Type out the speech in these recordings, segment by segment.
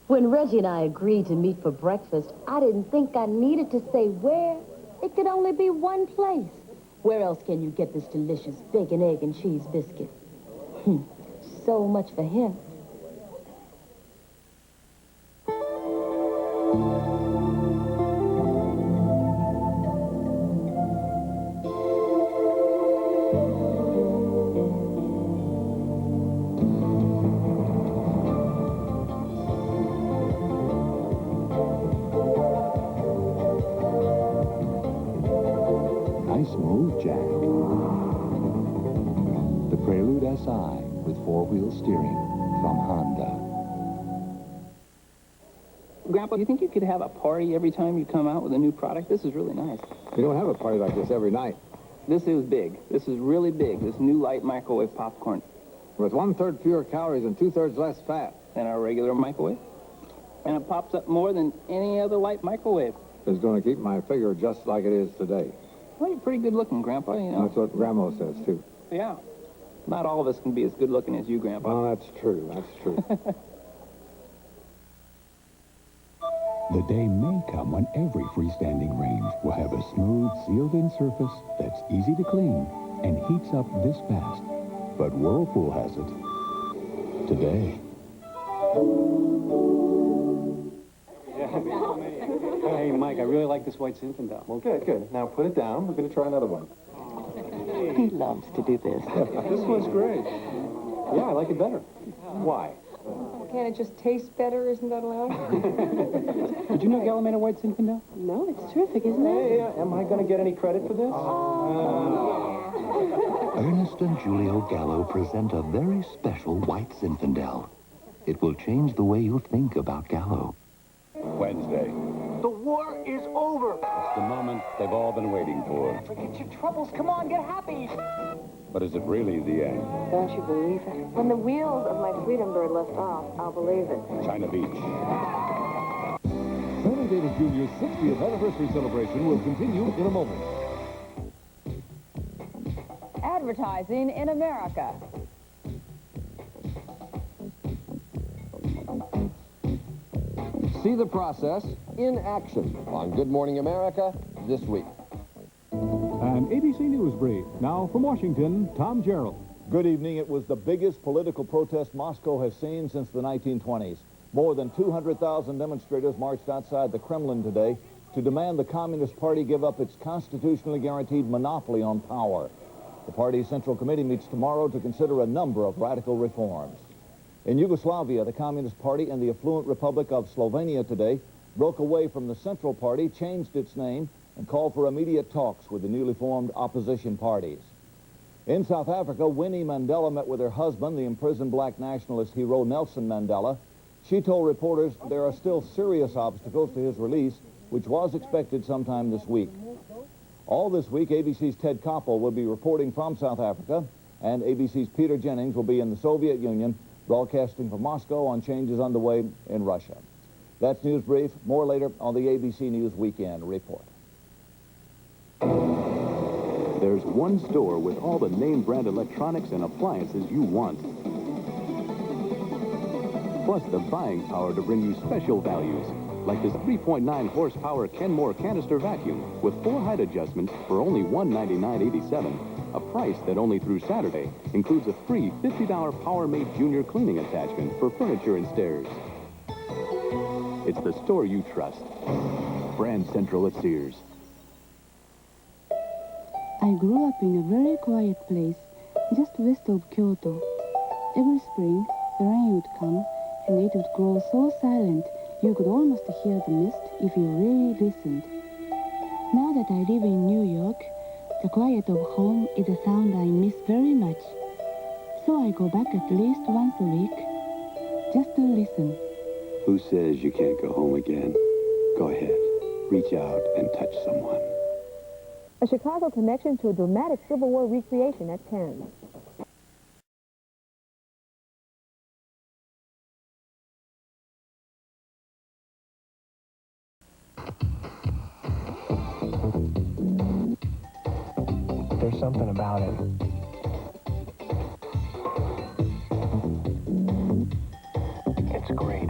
When Reggie and I agreed to meet for breakfast, I didn't think I needed to say where. It could only be one place. Where else can you get this delicious bacon, egg, and cheese biscuit? So much for him. Nice move, Jack. The Prelude SI with four-wheel steering from Honda. Grandpa, do you think you could have a party every time you come out with a new product? This is really nice. You don't have a party like this every night. This is big. This is really big. This new light microwave popcorn. With 1/3 fewer calories and 2/3 less fat. Than our regular microwave. And it pops up more than any other light microwave. It's going to keep my figure just like it is today. Well, you're pretty good looking, Grandpa, you know. That's what Grandma says, too. Yeah. Not all of us can be as good looking as you, Grandpa. Oh, that's true. That's true. The day may come when every freestanding range will have a smooth, sealed-in surface that's easy to clean and heats up this fast. But Whirlpool has it today. Hey, Mike, I really like this white Zinfandel. Well, good. Now put it down. We're going to try another one. He loves to do this. This one's great. Yeah, I like it better. Why? Can't it just taste better? Isn't that allowed? Did you know Gallo made a white Zinfandel? No, it's terrific, isn't it? Hey, am I going to get any credit for this? Ernest and Julio Gallo present a very special white Zinfandel. It will change the way you think about Gallo. Wednesday. The war is over. It's the moment they've all been waiting for. Forget your troubles. Come on, get happy. But is it really the end? Don't you believe it? When the wheels of my freedom bird lift off, I'll believe it. China Beach. Sammy Davis Jr.'s 60th anniversary celebration will continue in a moment. Advertising in America. See the process in action on Good Morning America this week. An ABC News brief. Now from Washington, Tom Gerald. Good evening. It was the biggest political protest Moscow has seen since the 1920s. More than 200,000 demonstrators marched outside the Kremlin today to demand the Communist Party give up its constitutionally guaranteed monopoly on power. The party's Central Committee meets tomorrow to consider a number of radical reforms. In Yugoslavia, the Communist Party and the affluent Republic of Slovenia today broke away from the Central Party, changed its name, and called for immediate talks with the newly formed opposition parties. In South Africa, Winnie Mandela met with her husband, the imprisoned black nationalist hero Nelson Mandela. She told reporters there are still serious obstacles to his release, which was expected sometime this week. All this week, ABC's Ted Koppel will be reporting from South Africa, and ABC's Peter Jennings will be in the Soviet Union, broadcasting from Moscow on changes underway in Russia. That's News Brief. More later on the ABC News Weekend Report. There's one store with all the name brand electronics and appliances you want. Plus the buying power to bring you special values, like this 3.9 horsepower Kenmore canister vacuum with 4 height adjustments for only $199.87. A price that only through Saturday includes a free $50 Power-Mate Junior cleaning attachment for furniture and stairs. It's the store you trust. Brand Central at Sears. I grew up in a very quiet place, just west of Kyoto. Every spring, the rain would come, and it would grow so silent you could almost hear the mist if you really listened. Now that I live in New York, the quiet of home is a sound I miss very much. So I go back at least once a week, just to listen. Who says you can't go home again? Go ahead. Reach out and touch someone. A Chicago connection to a dramatic Civil War recreation at 10. There's something about it. It's great.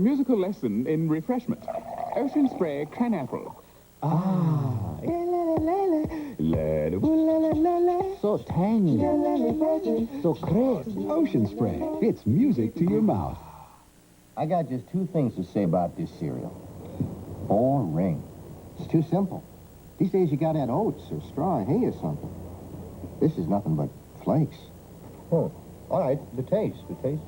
musical lesson in refreshment. Ocean Spray Cranapple. Ah. So tangy. So crisp. Ocean Spray. It's music to your mouth. I got just two things to say about this cereal. Boring. It's too simple. These days you gotta add oats or straw hay or something. This is nothing but flakes. All right, the taste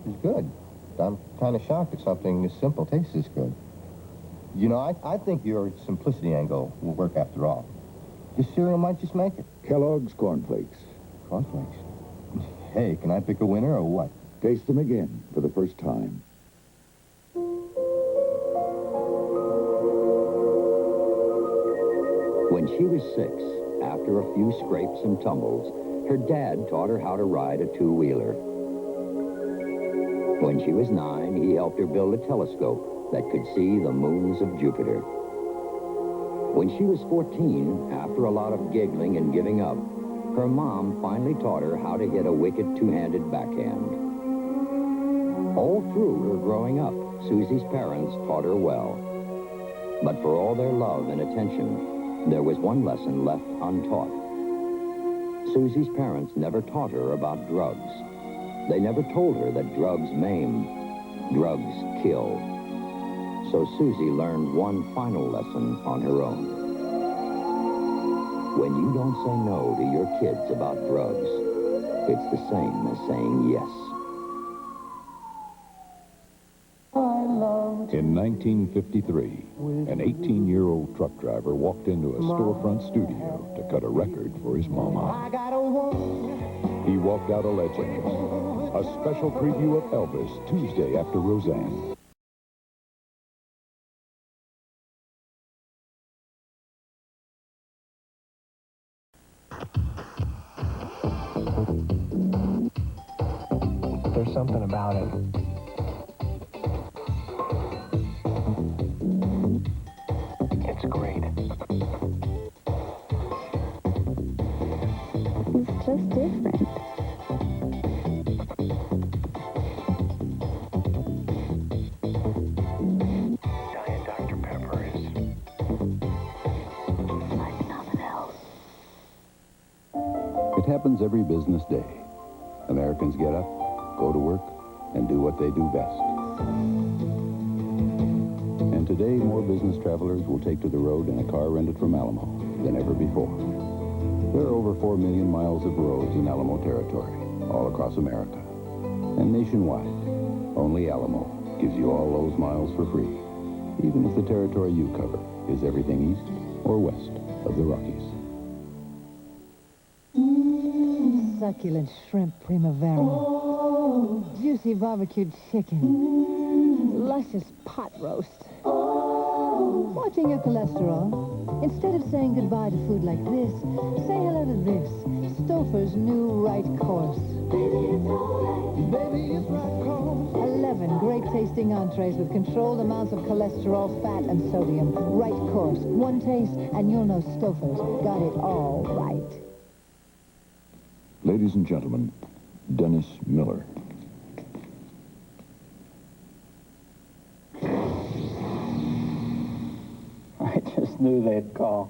is good. I'm kind of shocked that something this simple tastes this good. You know, I think your simplicity angle will work after all. This cereal might just make it. Kellogg's Corn Flakes. Corn Flakes? Hey, can I pick a winner or what? Taste them again for the first time. When she was 6, after a few scrapes and tumbles, her dad taught her how to ride a two-wheeler. When she was 9, he helped her build a telescope that could see the moons of Jupiter. When she was 14, after a lot of giggling and giving up, her mom finally taught her how to hit a wicked two-handed backhand. All through her growing up, Susie's parents taught her well. But for all their love and attention, there was one lesson left untaught. Susie's parents never taught her about drugs. They never told her that drugs maim, drugs kill. So Susie learned one final lesson on her own. When you don't say no to your kids about drugs, it's the same as saying yes. In 1953, an 18-year-old truck driver walked into a storefront studio to cut a record for his mama. He walked out a legend. A special preview of Elvis Tuesday after Roseanne. There's something about it. It's great. It's just different. Giant Dr. Pepper is like nothing else. It happens every business day. Americans get up, go to work, and do what they do best. And today, more business travelers will take to the road in a car rented from Alamo than ever before. There are over 4 million miles of roads in Alamo territory, all across America. And nationwide, only Alamo gives you all those miles for free, even if the territory you cover is everything east or west of the Rockies. Succulent shrimp primavera. Juicy barbecued chicken. Luscious pot roast. Watching your cholesterol? Instead of saying goodbye to food like this, say hello to this. Stouffer's new right course. Baby, it's right course. 11 great-tasting entrees with controlled amounts of cholesterol, fat, and sodium. Right course. One taste, and you'll know Stouffer's got it all right. Ladies and gentlemen, Dennis Miller. I just knew they'd call.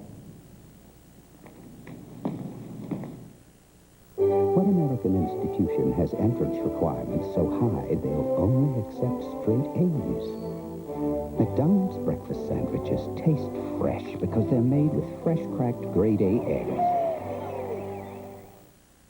What American institution has entrance requirements so high they'll only accept straight A's? McDonald's breakfast sandwiches taste fresh because they're made with fresh cracked grade A eggs.